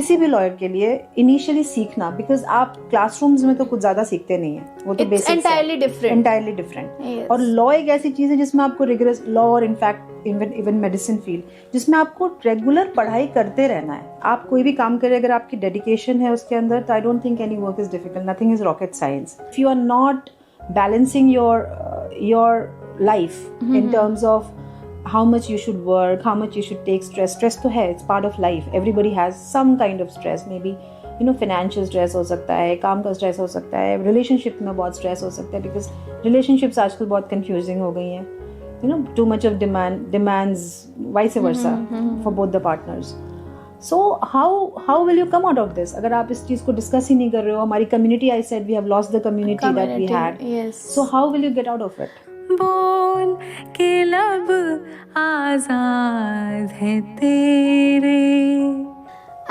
किसी भी लॉयर के लिए इनिशियली सीखना, बिकॉज आप क्लासरूम्स में तो कुछ ज्यादा सीखते नहीं है, वो तो बेसिक एंटायरली डिफरेंट। Yes. और लॉ एक ऐसी चीज है जिसमें आपको रिगरस लॉ और इनफैक्ट इवन मेडिसिन फील्ड, जिसमें आपको रेगुलर पढ़ाई करते रहना है। आप कोई भी काम करें, अगर आपकी डेडिकेशन है उसके अंदर, तो I don't think any work is difficult, nothing is rocket science. If you are not balancing your life in terms of how much you should work, how much you should take stress तो है, it's part of life, everybody has some kind of stress, maybe financial stress हो सकता है, काम का stress हो सकता है, relationship में बहुत stress हो सकता है, because relationships आजकल बहुत confusing हो गई हैं, too much of demands vice versa for both the partners. So how will you come out of this? अगर आप इस चीज को डिस्कस ही नहीं कर रहे हो, हमारी community, I said we have lost the community that we had. Yes. So how will you get out of it? बोल के लब आजाद है तेरे।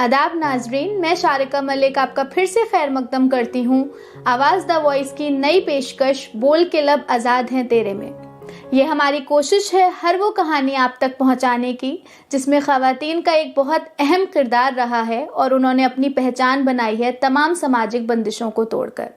आदाब नाजरीन, मैं शारिका मलिक आपका फिर से खैर मकदम करती हूँ आवाज़ द वॉइस की नई पेशकश बोल के लब आज़ाद हैं तेरे में। ये हमारी कोशिश है हर वो कहानी आप तक पहुँचाने की जिसमें ख़वातीन का एक बहुत अहम किरदार रहा है और उन्होंने अपनी पहचान बनाई है तमाम सामाजिक बंदिशों को तोड़कर।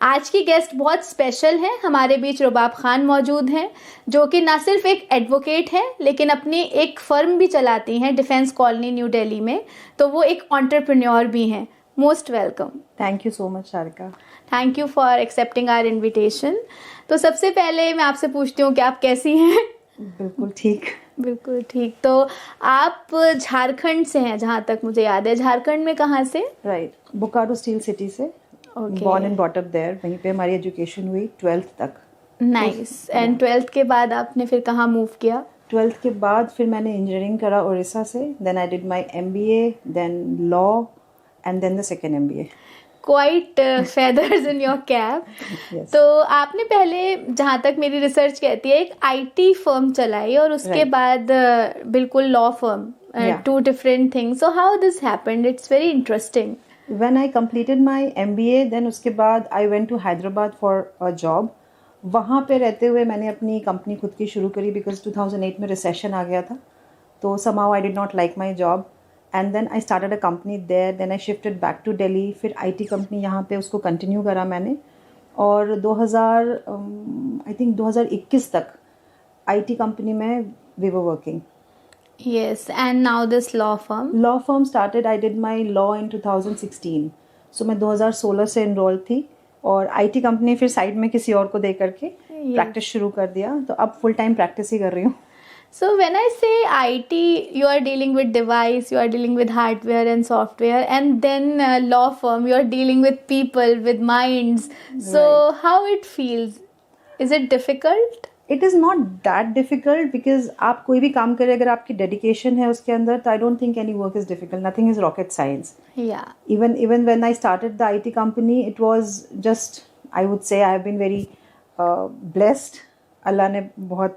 आज की गेस्ट बहुत स्पेशल हैं। हमारे बीच रुबाब खान मौजूद हैं जो कि ना सिर्फ एक एडवोकेट हैं लेकिन अपनी एक फर्म भी चलाती हैं डिफेंस कॉलोनी न्यू दिल्ली में, तो वो एक एंटरप्रेन्योर भी हैं। Most welcome. Thank you so much Sharika. Thank you for accepting our invitation. तो सबसे पहले मैं आपसे पूछती हूँ कि आप कैसी हैं? बिल्कुल ठीक। बिल्कुल ठीक। तो आप झारखंड से हैं जहाँ तक मुझे याद है। झारखंड में कहाँ से? राइट, बोकारो स्टील सिटी से। Born and brought up there, वहीं पे हमारी एजुकेशन हुई 12th तक। नाइस। एंड 12th के बाद आपने फिर कहाँ मूव किया? 12th के बाद फिर मैंने इंजीनियरिंग करा उड़ीसा से, then I did my MBA, then law and then the second MBA। Quite feathers in your cap. तो आपने पहले, जहाँ तक मेरी रिसर्च कहती है, एक IT फर्म चलाई और उसके बाद बिल्कुल law firm, two different things. So how this happened? It's very interesting. When I completed my MBA, then उसके बाद I went to Hyderabad for a job. वहाँ पे रहते हुए मैंने अपनी कंपनी खुद की शुरू करी because 2008 में रिसेशन आ गया था, तो somehow I did not like my job and then I started a company there. Then I shifted back to Delhi. फिर IT कंपनी यहाँ पे उसको कंटिन्यू करा मैंने और 2021 तक IT कंपनी में we were working. Yes, and now this law firm. Law firm started. I did my law in 2016. So मैं 2016 से enrolled थी और IT कंपनी फिर साइड में किसी और को दे करके प्रैक्टिस शुरू कर दिया, तो अब फुल टाइम प्रैक्टिस ही कर रही हूँ। So when I say IT, you are dealing with device, you are dealing with hardware and software, and then law firm, you are dealing with people, with minds. So how it feels? Is it difficult? It is not that difficult because आप कोई भी काम करें, अगर आपकी dedication है उसके अंदर, तो I don't think any work is difficult. Nothing is rocket science. Yeah. Even when I started the IT company, it was just, I would say I have been very blessed. अल्लाह ने बहुत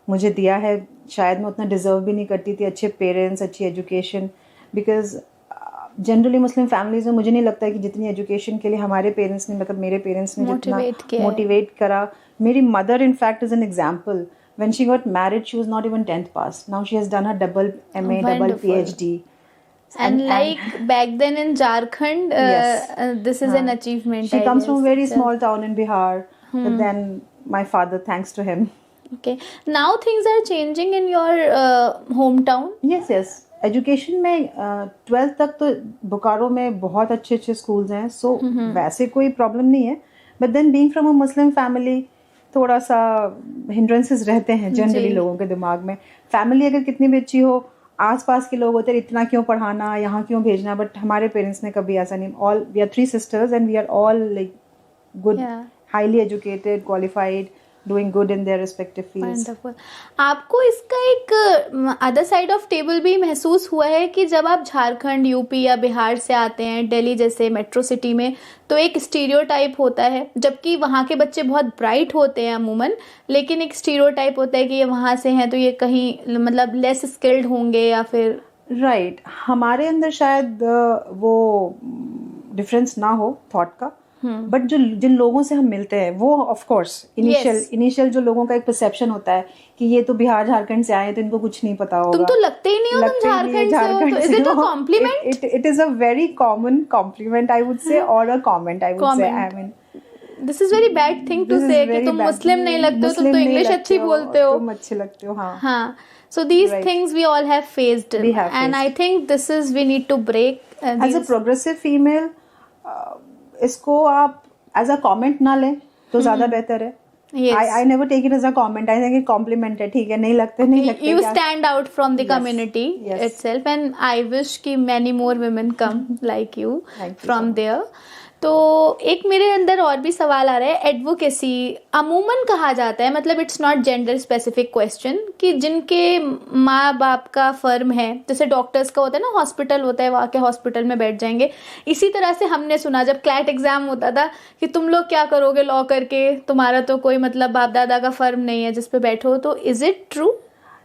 मुझे दिया है, शायद मैं उतना डिजर्व भी नहीं करती थी। अच्छे पेरेंट्स, अच्छी education, because generally Muslim families में मुझे नहीं लगता है कि जितनी एजुकेशन के लिए हमारे पेरेंट्स ने, मतलब मेरे पेरेंट्स ने जितना मोटिवेट करा। मेरी mother in fact is an example. When she got married, she was not even 10th pass. Now she has done her double MA, double PhD. And back then in Jharkhand, yes. This is an achievement. She comes from a very small town in Bihar, but then my father, thanks to him. Okay. Now things are changing in your hometown. Yes. Education में 12th तक तो बोकारो में बहुत अच्छे अच्छे schools हैं, सो वैसे कोई प्रॉब्लम नहीं है। But then being from a Muslim family, थोड़ा सा हिंड्रेंसेस रहते हैं जनरली लोगों के दिमाग में। फैमिली अगर कितनी भी अच्छी हो, आसपास के लोग होते हैं इतना क्यों पढ़ाना, यहाँ क्यों भेजना, बट हमारे पेरेंट्स ने कभी ऐसा नहीं। All we are 3 sisters and we are all like good, highly educated, qualified, doing good in their respective fields. Wonderful. आपको इसका एक अदर साइड ऑफ टेबल भी महसूस हुआ है कि जब आप झारखंड, यूपी या बिहार से आते हैं दिल्ली जैसे मेट्रो सिटी में, तो एक स्टीरियोटाइप होता है, जबकि वहाँ के बच्चे बहुत ब्राइट होते हैं अमूमन, लेकिन एक स्टीरियोटाइप होता है कि ये वहाँ से हैं तो ये कहीं मतलब लेस स्किल्ड होंगे या फिर राइट। हमारे अंदर शायद वो डिफरेंस ना हो थॉट का, बट जो जिन लोगों से हम मिलते हैं वो ऑफ कोर्स इनिशियल जो लोगों का एक परसेप्शन होता है कि ये तो बिहार झारखंड से आए हैं तो इनको कुछ नहीं पता होगा, तुम तो लगते ही नहीं हो तुम झारखंड से हो, तो is it a compliment? It is a very common compliment I would say, और a comment I would say. I mean this is very bad thing to say कि तुम मुस्लिम नहीं लगते हो, तुम तो इंग्लिश अच्छी बोलते हो, तुम अच्छे लगते हो। हाँ so these things we all have faced, and I think this is we need to break as a progressive female इसको आप as a comment ना लें तो ज्यादा बेहतर है। I never take it as a comment. I think it compliment है, ठीक है, नहीं लगते नहीं लगते। You stand out from the community itself, and I wish कि many more women come like you from there. तो एक मेरे अंदर और भी सवाल आ रहा है, एडवोकेसी अमूमन कहा जाता है, मतलब it's not gender specific question, कि जिनके माँ बाप का फर्म है, जैसे डॉक्टर्स का होता है ना, हॉस्पिटल होता है, वहाँ के हॉस्पिटल में बैठ जाएंगे। इसी तरह से हमने सुना जब क्लैट एग्जाम होता था कि तुम लोग क्या करोगे लॉ करके, तुम्हारा तो कोई मतलब बाप दादा का फर्म नहीं है जिस पे बैठो। तो is it true?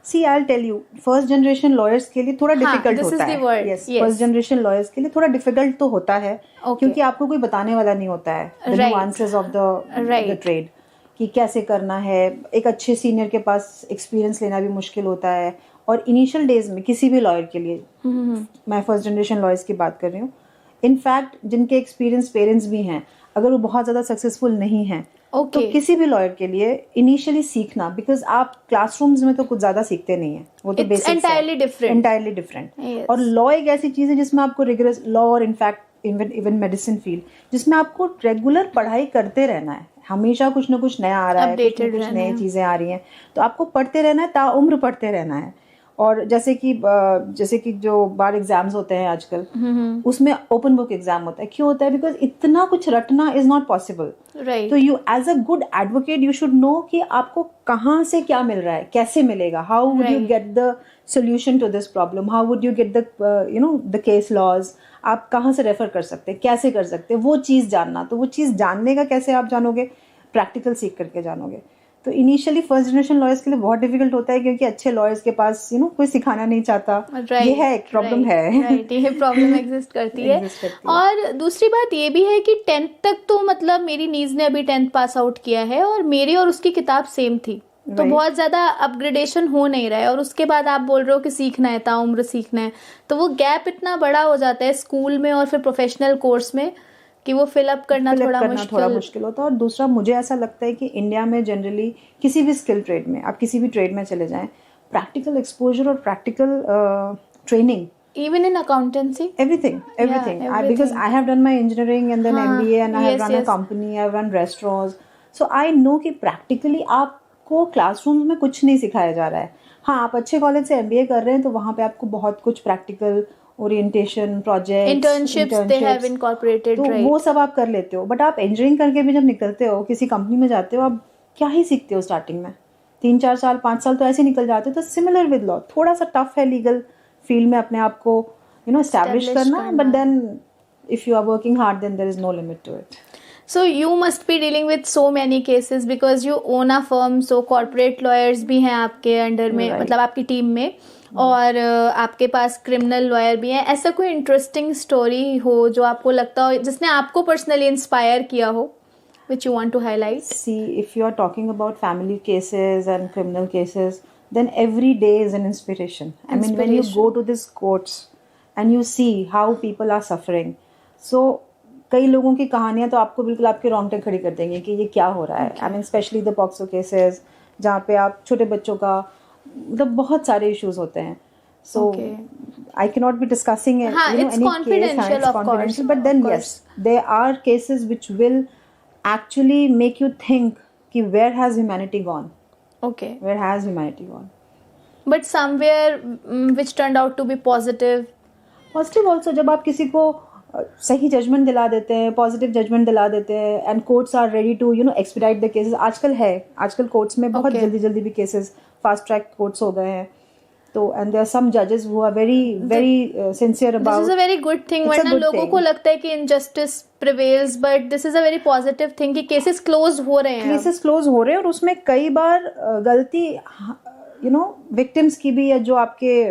See, I'll tell you, first generation lawyers के लिए थोड़ा डिफिकल्ट होता है। फर्स्ट जनरेशन लॉयर्स के लिए थोड़ा डिफिकल्ट तो होता है, क्योंकि आपको कोई बताने वाला नहीं होता है the nuances of the trade, कि कैसे करना है। एक अच्छे सीनियर के पास एक्सपीरियंस लेना भी मुश्किल होता है, और इनिशियल डेज में किसी भी लॉयर के लिए, मैं फर्स्ट जनरेशन लॉयर्स की बात कर रही हूँ, इनफैक्ट जिनके एक्सपीरियंस पेरेंट्स भी हैं, अगर वो बहुत ज्यादा सक्सेसफुल नहीं है तो किसी भी लॉयर के लिए इनिशियली सीखना, बिकॉज आप क्लासरूम्स में तो कुछ ज्यादा सीखते नहीं है, वो तो बेसिक एंटायरली डिफरेंट। और लॉ एक ऐसी चीज है जिसमें आपको रिगरस लॉ, और इनफैक्ट इवन मेडिसिन फील्ड, जिसमें आपको रेगुलर पढ़ाई करते रहना है, हमेशा कुछ ना कुछ नया आ रहा है, कुछ नई चीजें आ रही हैं, तो आपको पढ़ते रहना है, ताउम्र पढ़ते रहना है। और जैसे कि जो बार एग्जाम्स होते हैं आजकल, उसमें ओपन बुक एग्जाम होता है। क्यों होता है? बिकॉज इतना कुछ रटना इज नॉट पॉसिबल। तो you as a good advocate you should know कि आपको कहाँ से क्या मिल रहा है, कैसे मिलेगा, how would you get the solution to this problem, how would you get the case laws, आप कहाँ से रेफर कर सकते हैं, कैसे कर सकते हैं, वो चीज़ जानना। तो वो चीज़ जानने का कैसे आप जानोगे? प्रैक्टिकल सीख करके जानोगे। तो इनिशियली फर्स्ट जनरेशन लॉयर्स के लिए बहुत डिफिकल्ट होता है, क्योंकि अच्छे लॉयर्स के पास कोई सिखाना नहीं चाहता। ये है एक प्रॉब्लम है। ये प्रॉब्लम एग्जिस्ट करती है। और दूसरी बात ये भी है कि 10th तक तो मतलब मेरी नीज ने अभी 10th पास आउट किया है, और मेरी और उसकी किताब सेम थी, तो बहुत ज्यादा अपग्रेडेशन हो नहीं रहा है। और उसके बाद आप बोल रहे हो कि सीखना है, ताउम्र सीखना है, तो वो गैप इतना बड़ा हो जाता है स्कूल में और फिर प्रोफेशनल कोर्स में कि वो फिलअप करना थोड़ा मुश्किल होता है। और दूसरा मुझे ऐसा लगता है कि इंडिया में जनरली किसी भी स्किल ट्रेड में, आप किसी भी ट्रेड में चले जाएं, प्रैक्टिकल एक्सपोजर और practical training, even in accountancy, everything. Because I have done my engineering and then MBA, and I have run a company, I have run restaurants, so I know कि practically आपको classroom में कुछ नहीं सिखाया जा रहा है। हाँ, आप अच्छे कॉलेज से MBA कर रहे हैं तो वहाँ पे आपको बहुत कुछ practical orientation, project, internships they have incorporated, तो वो सब आप कर लेते हो। बट आप इंजीनियरिंग करके भी जब निकलते हो, किसी कंपनी में जाते हो, आप क्या ही सीखते हो स्टार्टिंग में? 3-4 साल 5 साल तो ऐसे निकल जाते हो। तो सिमिलर विद लॉ, थोड़ा सा टफ है लीगल फील्ड में अपने आप को एस्टैब्लिश करना, but then if you are working hard then there is no limit to it. So you must be dealing with so many cases because you own a firm, so corporate lawyers भी हैं आपके under में, मतलब आपकी team में, और आपके पास criminal lawyer भी हैं। ऐसा कोई इंटरेस्टिंग स्टोरी हो जो आपको लगता हो, जिसने आपको पर्सनली इंस्पायर किया हो, which you want to highlight? See, if you are talking about family cases and criminal cases, then every day is an inspiration. I mean, when you go to these courts and you see how people are suffering, so कई लोगों की कहानियां तो आपको बिल्कुल आपके रोंगटे खड़ी कर देंगे कि ये क्या हो रहा है। I mean specially the POCSO cases, जहाँ पे आप छोटे बच्चों का मतलब बहुत सारे इश्यूज होते हैं। So I can not be discussing it's confidential, but then yes, there are cases which will actually make you think कि where has humanity gone? Okay. Where has humanity gone? But somewhere which turned out to be positive. Positive also, जब आप किसी को सही judgement दिला देते हैं, positive judgement दिला देते हैं, and courts are ready to expedite the cases. आजकल कोर्ट्स में बहुत जल्दी भी केसेस फास्ट ट्रैक कोर्ट्स हो गए हैं। तो एंड देयर आर सम जजेस who are very sincere about. This is a very good thing, वरना लोगों को लगता है कि injustice prevails, but this is a very positive thing कि केसेस क्लोज हो रहे हैं और उसमें कई बार गलती यू नो विक्टिम्स की भी, या जो आपके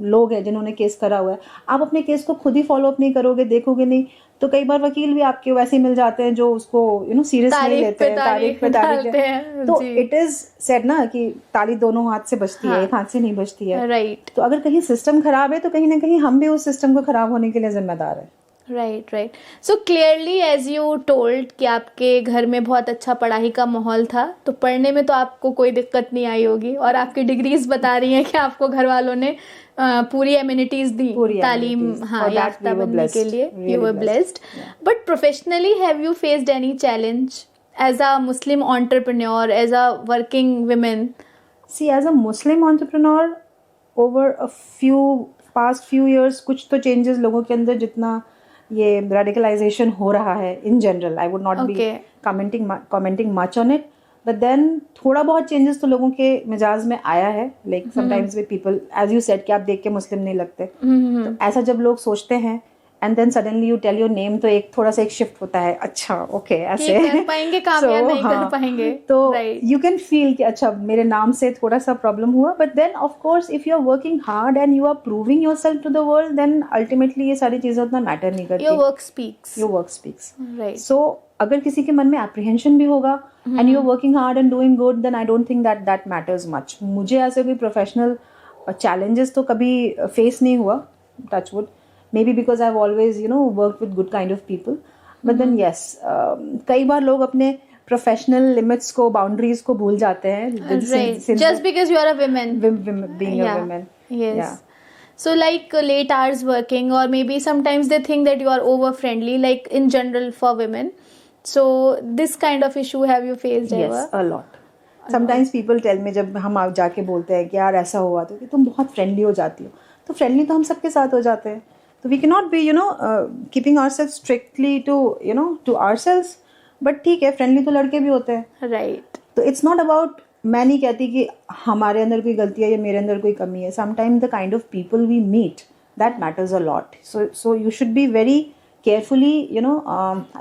लोग हैं जिन्होंने केस करा हुआ है, आप अपने केस को खुद ही फॉलो अप नहीं करोगे, देखोगे नहीं, तो कई बार वकील भी आपके वैसे ही मिल जाते हैं जो उसको सीरियस नहीं लेते हैं, तारीख पे तारीख है। तो इट इज सेड ना कि ताली दोनों हाथ से बजती है, एक हाथ से नहीं बजती है। राइट। तो अगर कहीं सिस्टम खराब है तो कहीं ना कहीं हम भी उस सिस्टम को खराब होने के लिए जिम्मेदार है। Right. So clearly as you told कि आपके घर में बहुत अच्छा पढ़ाई का माहौल था, तो पढ़ने में तो आपको कोई दिक्कत नहीं आई होगी, और आपकी डिग्रीज बता रही हैं कि आपको घर वालों ने पूरी एमिनिटीज दी तालीम याफ्ता बनने के लिए। You were blessed. But professionally have you faced any challenge as a Muslim entrepreneur, as a working women? See as a Muslim entrepreneur over a past few years कुछ तो चेंजेस लोगों के अंदर, जितना ये रेडिकलाइजेशन हो रहा है in general, I would not be commenting much on it, but then थोड़ा बहुत चेंजेस तो लोगों के मिजाज में आया है। Like sometimes we people, as you said कि आप देख के मुस्लिम नहीं लगते, तो ऐसा जब लोग सोचते हैं and then suddenly you tell your name, तो एक थोड़ा सा एक शिफ्ट होता है, अच्छा ओके ऐसे कर पाएंगे काम या नहीं कर पाएंगे, तो यू कैन फील कि अच्छा मेरे नाम से थोड़ा सा प्रॉब्लम हुआ। But then of course if you are working hard and you are proving yourself to the world, then ultimately ये सारी चीजें उतना मैटर नहीं करती। Your work speaks. Right. So अगर किसी के मन में एप्रीहेंशन भी होगा and you are working hard and doing good, then I don't think that matters much. मुझे ऐसे कोई प्रोफेशनल चैलेंजेस तो कभी फेस नहीं हुआ, touch wood, maybe because I've always worked with good kind of people, but then yes, कई बार लोग अपने प्रोफेशनल लिमिट्स को, बाउंड्रीज को भूल जाते हैं, just because you are a woman, being a woman. Yes. Yeah. So like late hours working, or maybe sometimes they think that you are over friendly, like in general for women. So this kind of issue have you faced ever? Yes, a lot. Sometimes people tell me, जब हम जाके बोलते हैं कि यार ऐसा हुआ तो, कि तुम बहुत फ्रेंडली हो जाती हो, तो फ्रेंडली तो हम सबके साथ हो जाते हैं, तो we cannot be keeping ourselves strictly to ourselves, but ठीक है, फ्रेंडली तो लड़के भी होते हैं। राइट। तो इट्स नॉट अबाउट, मैं नहीं कहती कि हमारे अंदर कोई गलती है या मेरे अंदर कोई कमी है। Sometime the kind of people we meet, that matters a lot. So you should be very carefully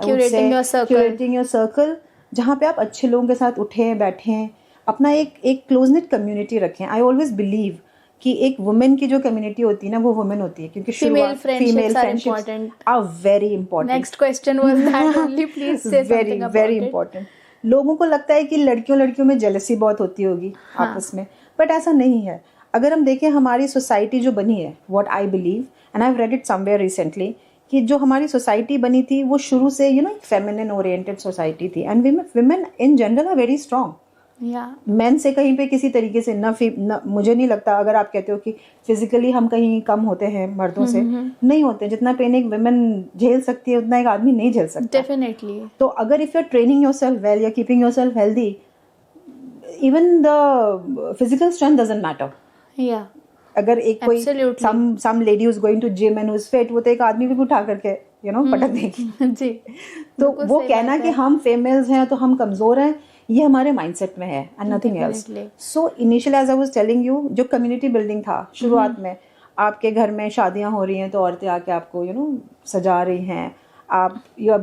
curating your circle, जहाँ पे आप अच्छे लोगों के साथ उठें बैठें, अपना एक क्लोज निट कम्युनिटी रखें। आई ऑलवेज बिलीव कि एक वुमेन की जो कम्युनिटी होती है ना, वो वुमेन होती है, क्योंकि female friendships are very important. Next question was that only, please say something about very important. लोगों को लगता है कि लड़कियों में जेलसी बहुत होती होगी आपस में, बट ऐसा नहीं है। अगर हम देखें हमारी सोसाइटी जो बनी है, what I believe and I have read it somewhere recently, कि जो हमारी सोसाइटी बनी थी वो शुरू से फेमिनिन ओरिएंटेड सोसाइटी थी, and women in general R very strong. Main से कहीं पे किसी तरीके से न, मुझे नहीं लगता, अगर आप कहते हो कि फिजिकली हम कहीं कम होते हैं मर्दों से, नहीं होते। जितना पेन एक वुमेन झेल सकती है उतना एक आदमी नहीं झेल सकता, डेफिनेटली। तो अगर if you are training yourself well, या keeping yourself healthy, even the physical strength doesn't matter. अगर एक कोई some lady is going to gym and is fit, वो तो एक आदमी भी उठा करके पटक देगी जी। तो वो कहना कि हम फीमेल्स हैं तो हम कमजोर हैं, ये हमारे माइंडसेट में है and nothing else. So initially as I was telling you, जो कम्युनिटी बिल्डिंग था शुरुआत में, आपके घर में शादियां हो रही हैं तो औरतें आके आपको सजा रही हैं, आप you are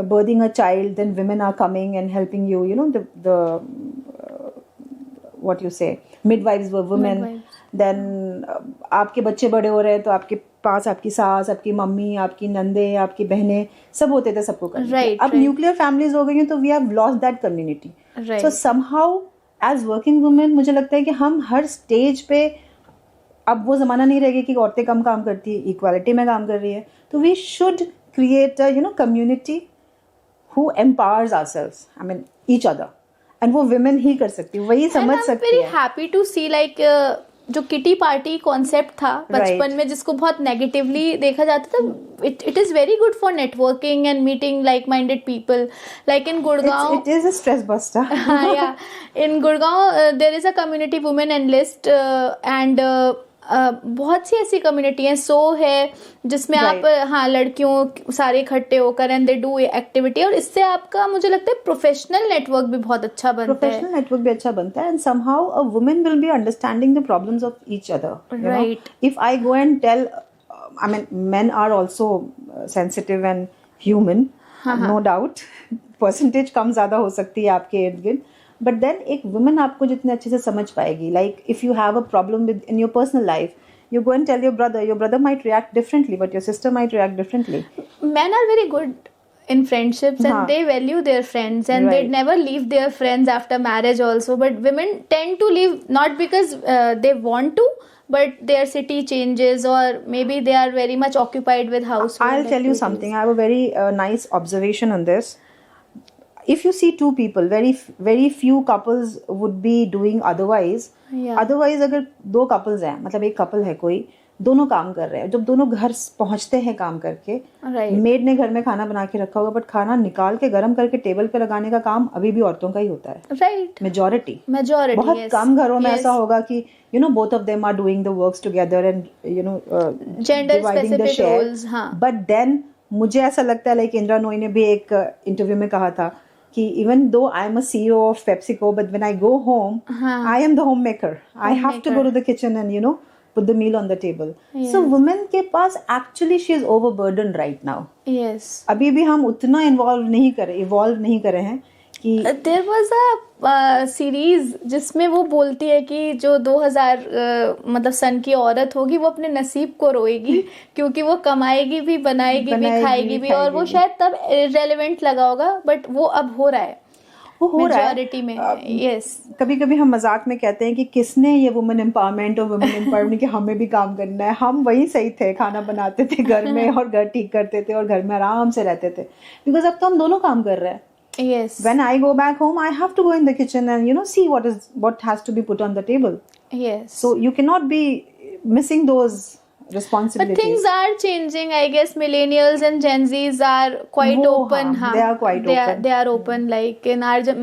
birthing a child, then women are coming and helping you, the what you say midwives were women. Then आपके बच्चे बड़े हो रहे हैं तो आपके पास आपकी सास, आपकी मम्मी, आपकी नंदे, आपकी बहनें सब होते थे सबको करने। अब न्यूक्लियर फैमिलीज हो गई हैं तो we have lost that community. So somehow as working women मुझे लगता है कि हम हर स्टेज पे, अब वो जमाना नहीं रहेगा कि औरतें कम काम करती है, इक्वालिटी में काम कर रही है, तो we should create community who empowers ourselves, I mean each other, and वो वुमेन ही कर सकती है, वही समझ सकती है। Very happy to see like जो किटी पार्टी कॉन्सेप्ट था बचपन में, जिसको बहुत नेगेटिवली देखा जाता था, it is very good for networking and meeting like minded people, like in Gurgaon it is a stress buster. या in Gurgaon there is a community women analyst, and बहुत सी ऐसी कम्युनिटी है, सो है जिसमें आप लड़कियों सारे इकट्ठे होकर एंड दे डू एक्टिविटी, और इससे आपका मुझे लगता है प्रोफेशनल नेटवर्क भी बहुत अच्छा बनता है। प्रोफेशनल नेटवर्क भी अच्छा बनता है, and somehow a woman will be understanding the problems of each other, right. If I go and tell, I mean men are also sensitive and human, no doubt, percentage कम ज्यादा हो सकती है आपके इर्द गिर्द, बट देन एक woman आपको जितने अच्छे से समझ पाएगी, like if you have a problem with in your personal life, you go and tell your brother might react differently, but your sister might react differently. Men are very good in friendships and they value their friends and they never leave their friends after marriage also, but women tend to leave not because they want to, but their city changes or maybe they are very much occupied with household. I'll tell you something. I have a very nice observation on this. If you see two people, very few couples would be doing otherwise. Otherwise अगर दो couples हैं, मतलब एक couple है कोई, दोनों काम कर रहे हैं, जब दोनों घर पहुंचते हैं काम करके, मेड ने घर में खाना बना के रखा होगा, बट खाना निकाल के गर्म करके टेबल पे लगाने का काम अभी भी औरतों का ही होता है. राइट. मेजोरिटी बहुत कम घरों में ऐसा होगा कि both of them are doing the works together and gender specific roles. But then मुझे ऐसा लगता है, लाइक इंदिरा नोई ने भी एक इंटरव्यू में कहा था कि even though I am a CEO of PepsiCo, but when I go home, I am the homemaker. I have to go to the kitchen and put the meal on the table. Yes. So women के पास actually she is overburdened right now. Yes. अभी भी हम उतना evolve नहीं करे हैं कि there was a series जिसमें वो बोलती है कि जो 2000 मतलब सन की औरत होगी वो अपने नसीब को रोएगी क्योंकि वो कमाएगी भी, बनाएगी भी, खाएगी भी, और वो शायद तब irrelevant लगा होगा, बट वो अब हो रहा है, वो हो रहा है मेजॉरिटी में. यस. कभी कभी हम मजाक में कहते हैं कि किसने ये वुमेन एम्पावरमेंट और वुमेन एम्पावरमेंट कि हमें भी काम करना है. हम वही सही थे, खाना बनाते थे घर में और घर ठीक करते थे और घर में आराम से रहते थे, बिकॉज अब तो हम दोनों काम कर रहे हैं. Yes. When I go back home, I have to go in the kitchen and see what has to be put on the table. Yes. So you cannot be missing those responsibilities. But things are changing. I guess millennials and Gen Zs are quite open. They are quite open. They are open. Like in our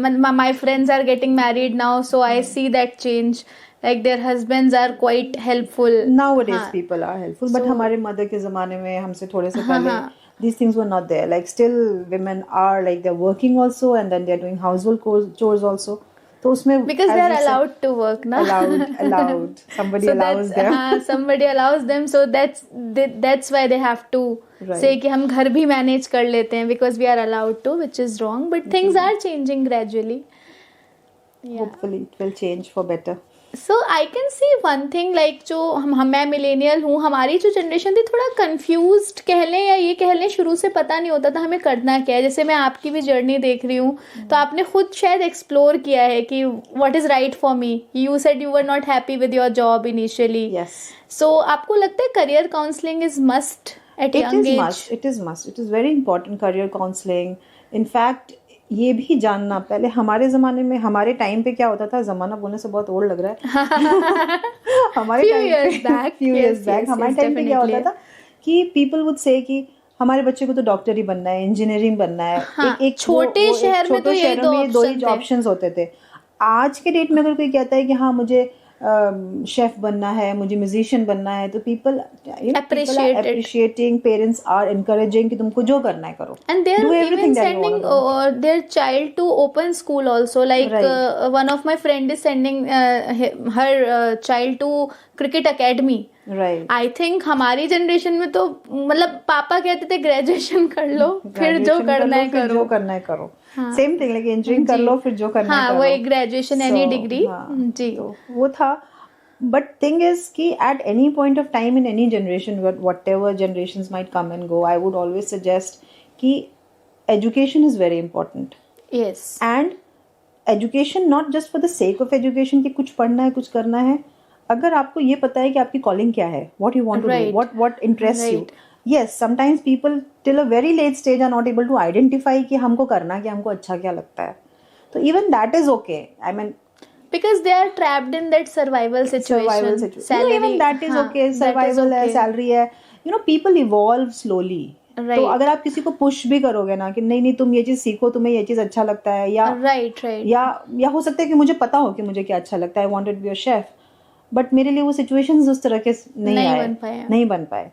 my friends are getting married now, so I see that change. Like their husbands are quite helpful. Nowadays people are helpful, but हमारे mother के ज़माने में हमसे थोड़े से पहले these things were not there. Like still women are like they're working also and then they're doing household chores also. तो उसमें because they are allowed to work, na? allowed. Somebody so allows them. Somebody allows them, so that's why they have to say कि हम घर भी manage कर लेते हैं because we are allowed to, which is wrong. But things are changing gradually. Hopefully it will change for better. So I can see one thing, like जो मैं millennial हूँ, हमारी जो जनरेशन थी थोड़ा कंफ्यूज्ड कह लें या ये कह लें, शुरू से पता नहीं होता था हमें करना क्या है. जैसे मैं आपकी भी जर्नी देख रही हूँ तो आपने खुद शायद एक्सप्लोर किया है कि what is right for me. You said you were not happy with your job initially. So आपको लगता है career counselling is must at young age? It is must. It is very important career counselling. In fact ये भी जानना, पहले हमारे जमाने में, हमारे टाइम पे क्या होता था, जमाना बोलने से बहुत ओल्ड लग रहा है हमारे few years back हमारे टाइम पे क्या होता था कि पीपल वुड से कि हमारे बच्चे को तो डॉक्टर ही बनना है, इंजीनियरिंग बनना है. एक छोटे शहर में तो ये दो ही ऑप्शंस होते थे. आज के डेट में अगर कोई कहता है कि हाँ मुझे शेफ बनना है, मुझे म्यूजिशियन बनना है, तो people appreciating, parents are encouraging कि तुमको जो करना है करो. And they are even sending their child to open school also. Like one of my friend is sending her child to cricket academy. Right. I think हमारी generation में तो मतलब पापा कहते थे ग्रेजुएशन कर लो, फिर जो करना है करो. सेम थिंग, लाइक इंजीनियरिंग कर लो, फिर जो करना है करो. वही ग्रेजुएशन एनी डिग्री. जी. तो वो था. But thing is कि at any point of time in any generation, whatever generations might come and go, I would always suggest कि education is very important. Yes. And education not just for the sake of education कि कुछ पढ़ना है, कुछ करना है. अगर आपको ये पता है कि आपकी कॉलिंग क्या है, what you want to do, what interests you. Yes, sometimes people till a very late stage are not able to identify कि हमको करना क्या, हमको अच्छा क्या लगता है. तो even that is okay. I mean, because they are trapped in that survival situation. Salary, even that is okay. Survival है, salary है. People evolve slowly. Right. तो अगर आप किसी को पुश भी करोगे ना कि नहीं तुम ये चीज सीखो, तुम्हें ये चीज अच्छा लगता है, या right. या हो सकता है कि मुझे पता हो कि मुझे क्या अच्छा लगता है, I wanted to be a chef, but मेरे लिए वो सिचुएशंस उस तरह के नहीं बन पाए.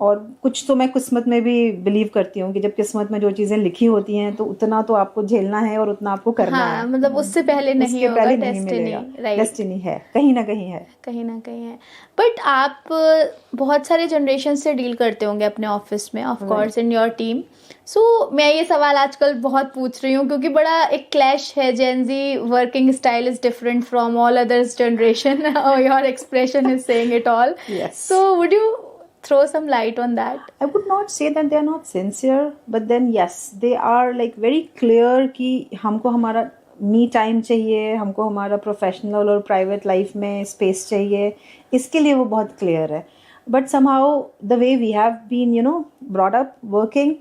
और कुछ तो मैं किस्मत में भी बिलीव करती हूँ कि जब किस्मत में जो चीजें लिखी होती हैं तो उतना तो आपको झेलना है और उतना आपको करना हाँ, है। मतलब उससे पहले नहीं उसके होगा, पहले नहीं मिलेगा। डेस्टिनी, राइट, डेस्टिनी है, कहीं ना कहीं है। कहीं ना कहीं है। बट आप बहुत सारे जनरेशन से डील करते होंगे अपने ऑफिस में, of course, in your team. So मैं ये सवाल आजकल बहुत पूछ रही हूँ क्योंकि बड़ा एक क्लैश है, gen Z working style is different from all others generation, your expression is saying it all. Yes. So would you throw some light on that? I would not say that they are not sincere, but then yes, they are like very clear कि हमको हमारा me time चाहिए, हमको हमारा professional और private life में space चाहिए, इसके लिए वो बहुत क्लियर है। But somehow the way we have been, brought up working,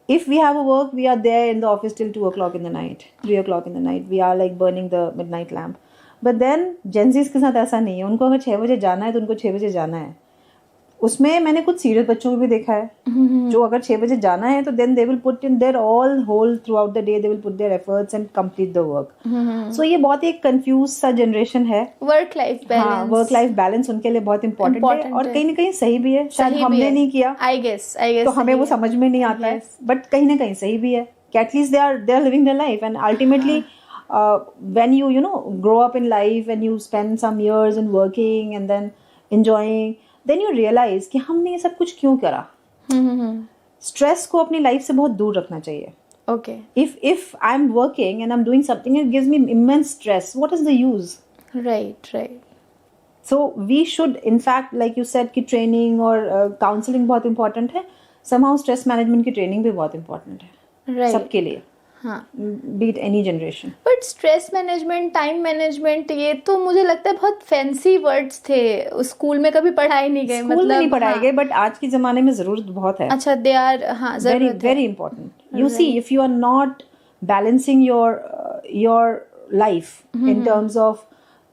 if we have a work, we are there in the office till 2 o'clock in the night, 3 o'clock in the night. We are like burning the midnight lamp. But then Gen Z's के साथ ऐसा नहीं है। उनको अगर 6 बजे जाना है तो उनको 6 बजे जाना है। उसमें मैंने कुछ सीरियस बच्चों को भी देखा है जो अगर 6 बजे जाना है तो then they will put in their all whole throughout the day, they will put their efforts and complete the work. So ये बहुत ही एक कंफ्यूज सा जनरेशन है। वर्क लाइफ बैलेंस, हाँ, वर्क लाइफ बैलेंस उनके लिए बहुत इंपॉर्टेंट है और कहीं ना कहीं सही भी है। शायद हमने नहीं किया, आई गेस तो हमें वो समझ में नहीं आता है, बट कहीं ना कहीं सही भी है कि at least they are living their life and ultimately when you grow up in life and you spend some years in working and then enjoying, then you realize कि हमने ये सब कुछ क्यों करा। स्ट्रेस को अपनी लाइफ से बहुत दूर रखना चाहिए। Okay. If I'm working and I'm doing something it gives me immense stress, what is the use? Right. So we should, in fact, like you said कि training और counseling बहुत important है, somehow stress management की training भी बहुत important है, right, सबके लिए। हाँ, be it any generation. But stress management, time management, ये तो मुझे लगता है बहुत फैंसी वर्ड्स थे, स्कूल में कभी पढ़ाई नहीं गए, स्कूल में नहीं पढ़ाए गए, बट आज के जमाने में जरूरत बहुत है। अच्छा, दे आर, हाँ, जरूरत है। very important. You see, if you are not balancing your life in terms of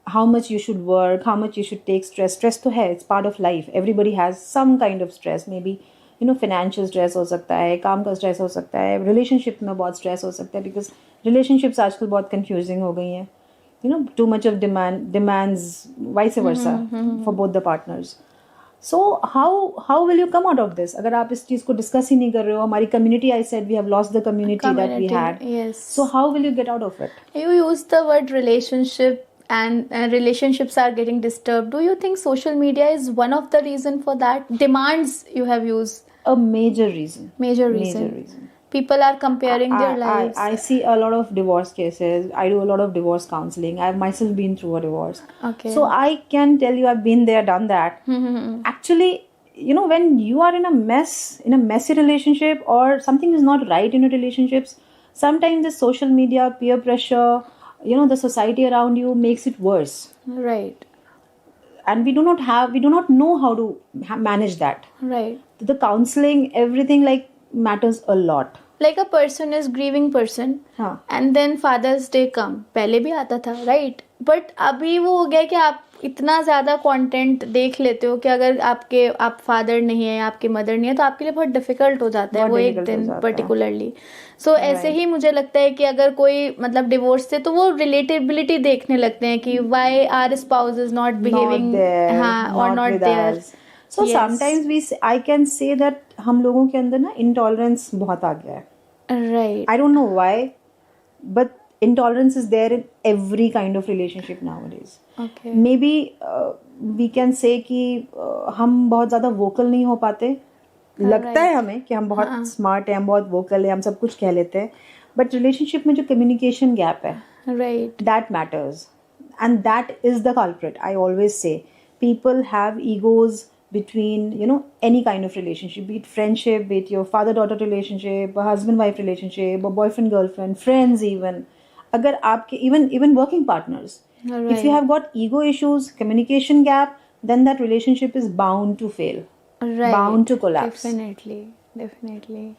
how much you should work, how much you should take stress तो है, it's part of life. Everybody has some kind of stress, maybe financial stress हो सकता है, काम का stress हो सकता है, रिलेशनशिप में बहुत स्ट्रेस हो सकता है, बिकॉज रिलेशनशिप्स आजकल बहुत कंफ्यूजिंग हो गई हैं, too much of demands vice versa for both the partners. So how will you come out of this अगर आप इस चीज को डिस्कस ही नहीं कर रहे हो? हमारी community, I said we have lost the community that we had, so how will you get out of it? You use the word relationship and relationships are getting disturbed. Do you think social media is one of the reason for that? Demands you have used. A major reason. Major reason. People are comparing their lives. I see a lot of divorce cases. I do a lot of divorce counseling. I've myself been through a divorce. Okay. So I can tell you I've been there, done that. Actually, when you are in a messy relationship or something is not right in your relationships, sometimes the social media, peer pressure, the society around you makes it worse. Right. And we do not know how to manage that. Right. The counseling, everything matters a lot. Like a person is grieving person, and then Father's Day come. पहले भी आता था, right? But अभी वो हो गया कि आप इतना ज़्यादा कंटेंट देख लेते हो कि अगर आप फादर नहीं है, आपके मदर नहीं है, तो आपके लिए बहुत डिफिकल्ट हो जाता है वो एक दिन पर्टिकुलरली। सो ऐसे ही मुझे लगता है कि अगर कोई मतलब डिवोर्स से, तो वो रिलेटेबिलिटी देखने लगते हैं कि why our spouse is not behaving, हाँ, और not there. So sometimes I can say that हम लोगों के अंदर ना intolerance बहुत आ गया है. Right. I don't know why, but intolerance is there in every kind of relationship nowadays. Okay. Maybe we can say कि हम बहुत ज़्यादा vocal नहीं हो पाते. लगता है हमें कि हम बहुत smart हैं, हम बहुत vocal हैं, हम सब कुछ कह लेते हैं. But relationship में जो communication gap है, right, that matters, and that is the culprit. I always say people have egos between any kind of relationship, be it friendship, be it your father-daughter relationship, a husband-wife relationship, a boyfriend-girlfriend, friends even. Agar aapke even working partners, right, if you have got ego issues, communication gap, then that relationship is bound to fail, right, bound to collapse. Definitely.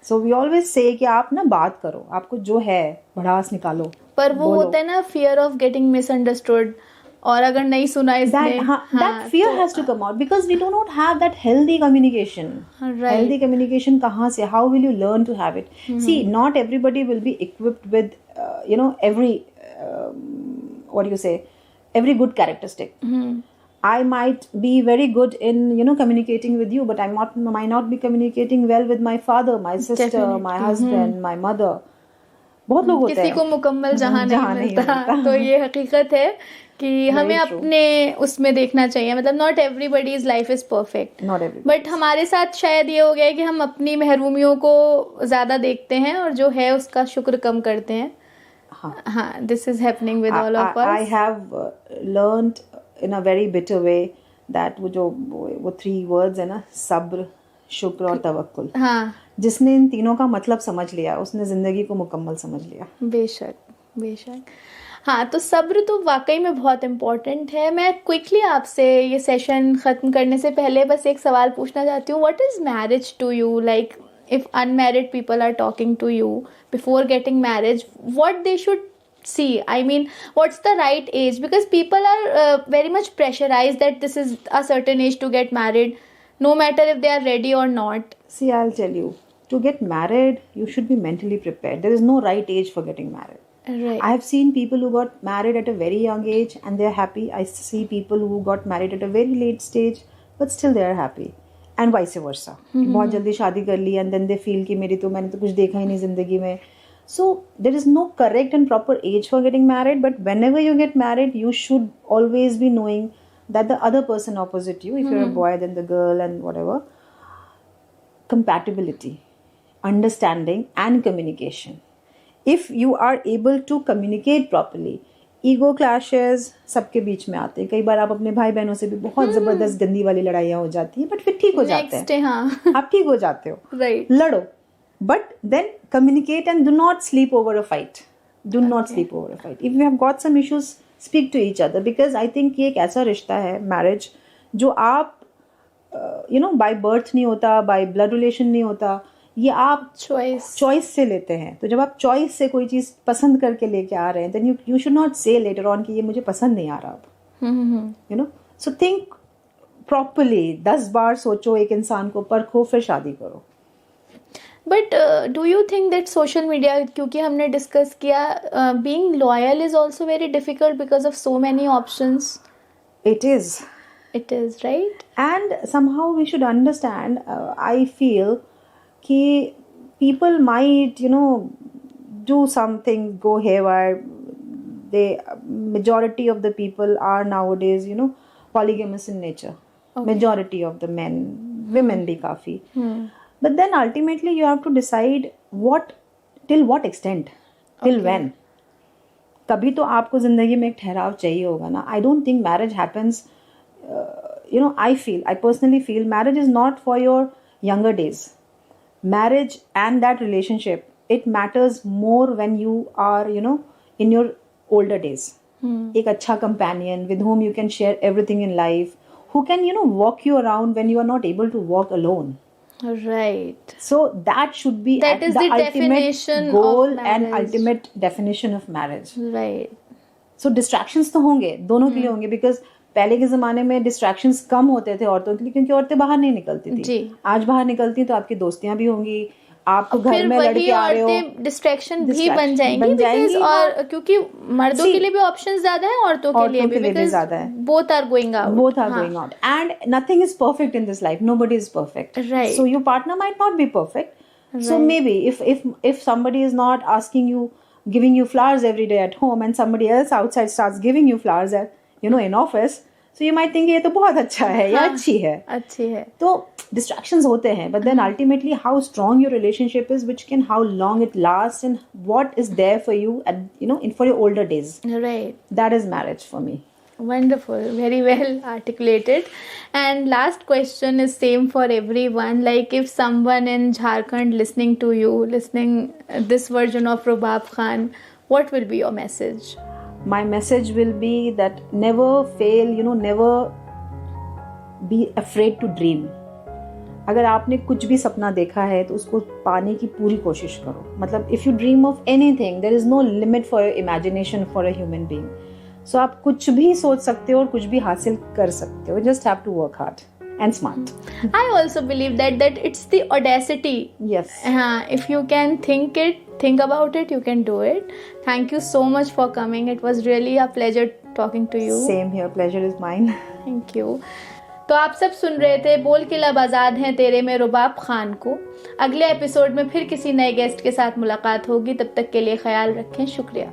So we always say कि आप ना बात करो, आपको जो है भड़ास निकालो. पर वो होता है ना fear of getting misunderstood. और अगर नहीं सुना इसने, that fear has to come out because we do not have that healthy communication. Right. Healthy communication कहाँ से? How will you learn to have it? See, not everybody will be equipped with every what do you say, every good characteristic. I might be very good in, you know, communicating with you, but I might not be communicating well with my father, my sister, Definitely. my husband, my mother. बहुत लोग होते किसी हैं को मुकम्मल जहां जहाँ नहीं मिलता तो ये हकीकत है कि हमें true. अपने उसमें देखना चाहिए, मतलब not everybody's life is perfect, Not everybody. But हमारे साथ शायद ये हो गया है कि हम अपनी महरूमियों को ज्यादा देखते हैं और जो है उसका शुक्र कम करते हैं. हाँ, this is happening with all of I us. have learned in a very bitter way that वो 3 words है ना, सब्र, शुक्र और तवक्कुल. हाँ, जिसने इन तीनों का मतलब समझ लिया उसने जिंदगी को मुकम्मल समझ लिया. बेशक बेशक. हाँ, तो सब्र तो वाकई में बहुत इम्पोर्टेंट है. मैं क्विकली आपसे ये सेशन ख़त्म करने से पहले बस एक सवाल पूछना चाहती हूँ. What is marriage to you? Like if unmarried people are talking to you before getting marriage, what they should see? I mean, what's the right age? Because people are very much pressurized that this is a certain age to get married, no matter if they are ready or not. See, I'll tell you, to get married you should be mentally prepared. There is no right age for getting married. Right. I have seen people who got married at a very young age and they're happy. I see people who got married at a very late stage but still they're happy. And vice versa. बहुत जल्दी शादी कर ली and then they feel कि मैंने तो कुछ देखा ही नहीं जिंदगी में. So there is no correct and proper age for getting married, but whenever you get married you should always be knowing that the other person opposite you, if you're a boy then the girl and whatever, compatibility, understanding and communication. If you are able to communicate properly, ego clashes सबके बीच में आते हैं. कई बार आप अपने भाई बहनों से भी बहुत जबरदस्त गंदी वाली लड़ाइयाँ हो जाती हैं, बट फिर ठीक हो जाते हैं. हाँ. आप ठीक हो जाते हो. Right. लड़ो, but then communicate and do not sleep over a fight. Do not sleep over a fight. If you have got some issues, speak to each other, because I think ये एक ऐसा रिश्ता है मैरिज जो आप you know by birth नहीं होता, by blood relation नहीं होता, ये आप चॉइस से लेते हैं. तो जब आप चॉइस से कोई चीज पसंद करके लेके आ रहे हैं, then you should not say later on कि ये मुझे पसंद नहीं आ रहा अब. You know, so think properly. 10 बार सोचो एक इंसान को, परखो, फिर शादी करो. But do you think that social media, क्योंकि हमने डिस्कस किया, being loyal is also very difficult because of so many options? It is right. And somehow we should understand, I feel कि people might, you know, do something, go haywire. Majority of the people are nowadays, you know, polygamous in nature. Okay. Majority of the men, women भी काफी. But then ultimately you have to decide till what extent, till when. तभी तो आपको जिंदगी में एक ठहराव चाहिए होगा ना. I don't think marriage happens, you know, I personally feel marriage is not for your younger days. Marriage and that relationship, it matters more when you are, you know, in your older days. एक अच्छा companion with whom you can share everything in life, who can, you know, walk you around when you are not able to walk alone. Right. So that should be that is the ultimate goal and ultimate definition of marriage. Right. So distractions तो होंगे, दोनों के लिए होंगे, because पहले के जमाने में डिस्ट्रैक्शंस कम होते थे औरतों के लिए, क्योंकि औरतें बाहर नहीं निकलती थी. आज बाहर निकलती तो आपकी दोस्तियां भी होंगी, आप घर में लड़के आ रहे हो, डिस्ट्रैक्शन भी बन जाएंगी. और क्योंकि मर्दों के लिए भी ऑप्शंस ज्यादा है, औरतों के लिए भी ज्यादा है. Both are going out and nothing is perfect in this life. Nobody is perfect. So your partner might not be perfect. So maybe if somebody is not giving you flowers every day at home, and somebody else outside starts giving you flowers at, you know, in office, so you might think ये तो बहुत अच्छा है या अच्छी है. तो distractions होते हैं, but then ultimately how strong your relationship is, which can how long it lasts, and what is there for you at, you know, for your older days. Right. That is marriage for me. Wonderful, very well articulated. And last question is same for everyone. Like if someone in Jharkhand listening to you, listening this version of Rubab Khan, what will be your message? My message will be that never fail, you know, never be afraid to dream. अगर आपने कुछ भी सपना देखा है तो उसको पाने की पूरी कोशिश करो. मतलब if you dream of anything, there is no limit for your imagination for a human being. So आप कुछ भी सोच सकते हो और कुछ भी हासिल कर सकते हो. Just have to work hard and smart. I also believe that it's the audacity. Yes. If you can think about it, you can do it. Thank you so much for coming. It was really a pleasure talking to you. Same here, pleasure is mine. Thank you. तो आप सब सुन रहे थे बोल के लब आज़ाद हैं तेरे में रुबाब खान को। अगले एपिसोड में फिर किसी नए गेस्ट के साथ मुलाकात होगी, तब तक के लिए ख्याल रखें। शुक्रिया।